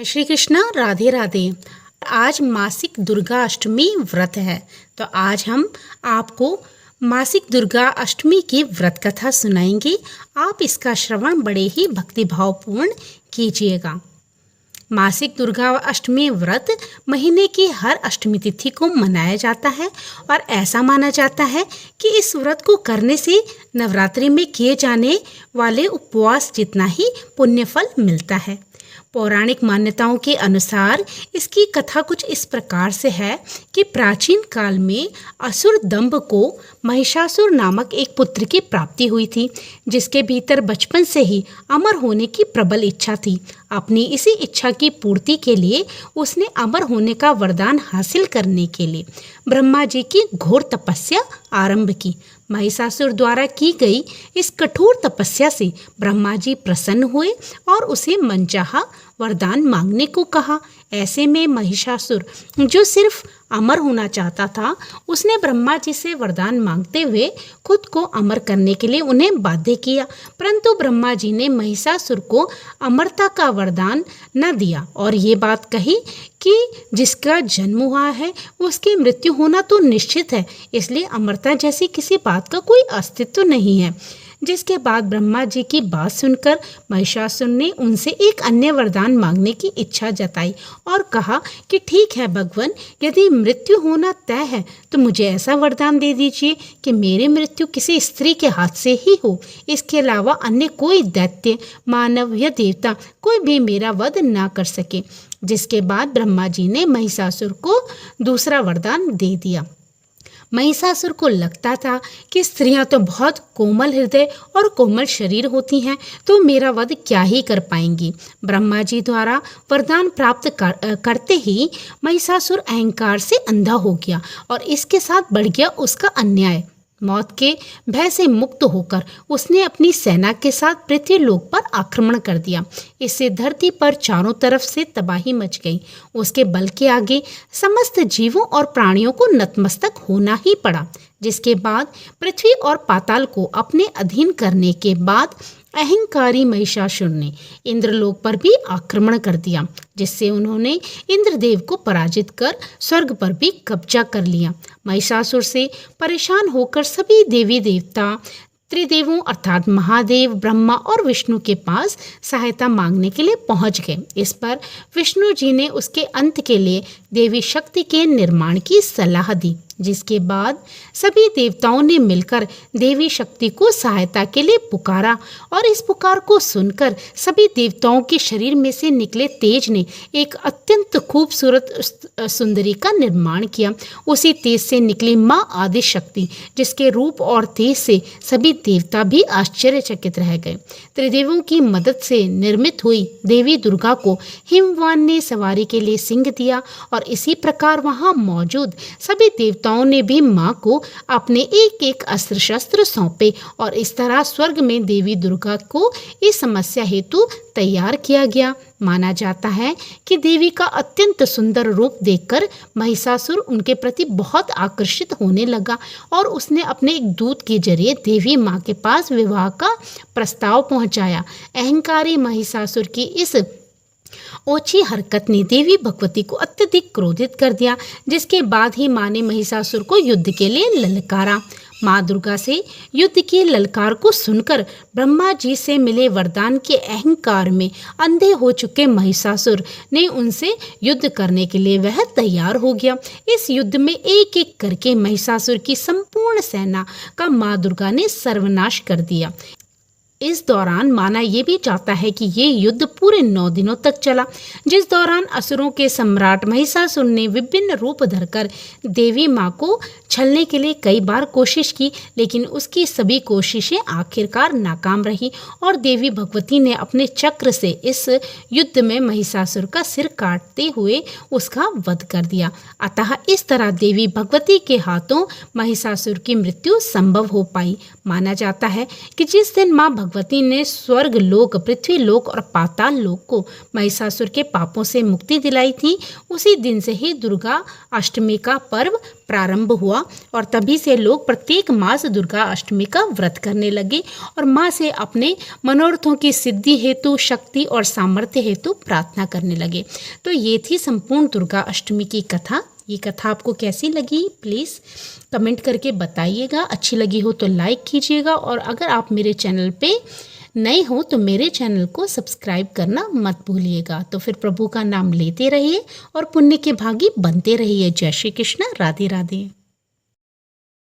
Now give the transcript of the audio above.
श्री कृष्णा, राधे राधे। आज मासिक दुर्गा अष्टमी व्रत है, तो आज हम आपको मासिक दुर्गा अष्टमी की व्रत कथा सुनाएंगे। आप इसका श्रवण बड़े ही भक्तिभावपूर्ण कीजिएगा। मासिक दुर्गा अष्टमी व्रत महीने की हर अष्टमी तिथि को मनाया जाता है और ऐसा माना जाता है कि इस व्रत को करने से नवरात्रि में किए जाने वाले उपवास जितना ही पुण्य फल मिलता है। पौराणिक मान्यताओं के अनुसार इसकी कथा कुछ इस प्रकार से है कि प्राचीन काल में असुर दंभ को महिषासुर नामक एक पुत्र की प्राप्ति हुई थी, जिसके भीतर बचपन से ही अमर होने की प्रबल इच्छा थी। अपनी इसी इच्छा की पूर्ति के लिए उसने अमर होने का वरदान हासिल करने के लिए ब्रह्मा जी की घोर तपस्या आरंभ की। महिषासुर द्वारा की गई इस कठोर तपस्या से ब्रह्मा जी प्रसन्न हुए और उसे मनचाहा वरदान मांगने को कहा। ऐसे में महिषासुर, जो सिर्फ अमर होना चाहता था, उसने ब्रह्मा जी से वरदान मांगते हुए खुद को अमर करने के लिए उन्हें बाध्य किया। परंतु ब्रह्मा जी ने महिषासुर को अमरता का वरदान न दिया और ये बात कही कि जिसका जन्म हुआ है उसकी मृत्यु होना तो निश्चित है, इसलिए अमरता जैसी किसी बात का कोई अस्तित्व नहीं है। जिसके बाद ब्रह्मा जी की बात सुनकर महिषासुर ने उनसे एक अन्य वरदान मांगने की इच्छा जताई और कहा कि ठीक है भगवान, यदि मृत्यु होना तय है तो मुझे ऐसा वरदान दे दीजिए कि मेरी मृत्यु किसी स्त्री के हाथ से ही हो। इसके अलावा अन्य कोई दैत्य, मानव या देवता कोई भी मेरा वध ना कर सके। जिसके बाद ब्रह्मा जी ने महिषासुर को दूसरा वरदान दे दिया। महिषासुर को लगता था कि स्त्रियां तो बहुत कोमल हृदय और कोमल शरीर होती हैं, तो मेरा वध क्या ही कर पाएंगी। ब्रह्मा जी द्वारा वरदान प्राप्त करते ही महिषासुर अहंकार से अंधा हो गया और इसके साथ बढ़ गया उसका अन्याय। मौत के भय से मुक्त होकर उसने अपनी सेना के साथ पृथ्वी लोक पर आक्रमण कर दिया। इससे धरती पर चारों तरफ से तबाही मच गई। उसके बल के आगे समस्त जीवों और प्राणियों को नतमस्तक होना ही पड़ा। जिसके बाद पृथ्वी और पाताल को अपने अधीन करने के बाद अहंकारी महिषासुर ने इंद्रलोक पर भी आक्रमण कर दिया, जिससे उन्होंने इंद्रदेव को पराजित कर स्वर्ग पर भी कब्जा कर लिया। महिषासुर से परेशान होकर सभी देवी देवता त्रिदेवों अर्थात महादेव, ब्रह्मा और विष्णु के पास सहायता मांगने के लिए पहुंच गए। इस पर विष्णु जी ने उसके अंत के लिए देवी शक्ति के निर्माण की सलाह दी। जिसके बाद सभी देवताओं ने मिलकर देवी शक्ति को सहायता के लिए पुकारा और इस पुकार को सुनकर सभी देवताओं के शरीर में से निकले तेज ने एक अत्यंत खूबसूरत सुंदरी का निर्माण किया। उसी तेज से निकली माँ आदि शक्ति, जिसके रूप और तेज से सभी देवता भी आश्चर्यचकित रह गए। त्रिदेवों की मदद से निर्मित हुई देवी दुर्गा को हिमवान ने सवारी के लिए सिंह दिया और इसी प्रकार वहां मौजूद सभी देवताओं ने भी मां को अपने एक एक अस्त्र शस्त्र सौंपे और इस तरह स्वर्ग में देवी दुर्गा को इस समस्या हेतु तैयार किया गया। माना जाता है कि देवी का अत्यंत सुंदर रूप देखकर महिषासुर उनके प्रति बहुत आकर्षित होने लगा और उसने अपने एक दूत के जरिए देवी मां के पास विवाह का प्रस्ताव पहुंचाया। अहंकारी महिषासुर की इस ओछी हरकत ने देवी भगवती को अत्यधिक क्रोधित कर दिया। जिसके बाद ही मां ने महिषासुर को युद्ध के लिए ललकारा। माँ दुर्गा से युद्ध की ललकार को सुनकर ब्रह्मा जी से मिले वरदान के अहंकार में अंधे हो चुके महिषासुर ने उनसे युद्ध करने के लिए वह तैयार हो गया। इस युद्ध में एक एक करके महिषासुर की संपूर्ण सेना का माँ दुर्गा ने सर्वनाश कर दिया। इस दौरान माना ये भी जाता है कि ये युद्ध पूरे 9 दिनों तक चला, जिस दौरान असुरों के सम्राट महिषासुर ने विभिन्न रूप धरकर देवी माँ को छलने के लिए कई बार कोशिश की, लेकिन उसकी सभी कोशिशें आखिरकार नाकाम रही और देवी भगवती ने अपने चक्र से इस युद्ध में महिषासुर का सिर काटते हुए उसका वध कर दिया। अतः इस तरह देवी भगवती के हाथों महिषासुर की मृत्यु संभव हो पाई। माना जाता है कि जिस दिन माँ भागवती ने स्वर्ग लोक, पृथ्वी लोक और पाताल लोक को महिषासुर के पापों से मुक्ति दिलाई थी। उसी दिन से ही दुर्गा अष्टमी का पर्व प्रारंभ हुआ और तभी से लोग प्रत्येक मास दुर्गा अष्टमी का व्रत करने लगे और माँ से अपने मनोरथों की सिद्धि हेतु, शक्ति और सामर्थ्य हेतु प्रार्थना करने लगे। तो ये थी संपूर्ण दुर्गा अष्टमी की कथा। ये कथा आपको कैसी लगी प्लीज़ कमेंट करके बताइएगा। अच्छी लगी हो तो लाइक कीजिएगा और अगर आप मेरे चैनल पे नए हो तो मेरे चैनल को सब्सक्राइब करना मत भूलिएगा। तो फिर प्रभु का नाम लेते रहिए और पुण्य के भागी बनते रहिए। जय श्री कृष्ण, राधे राधे।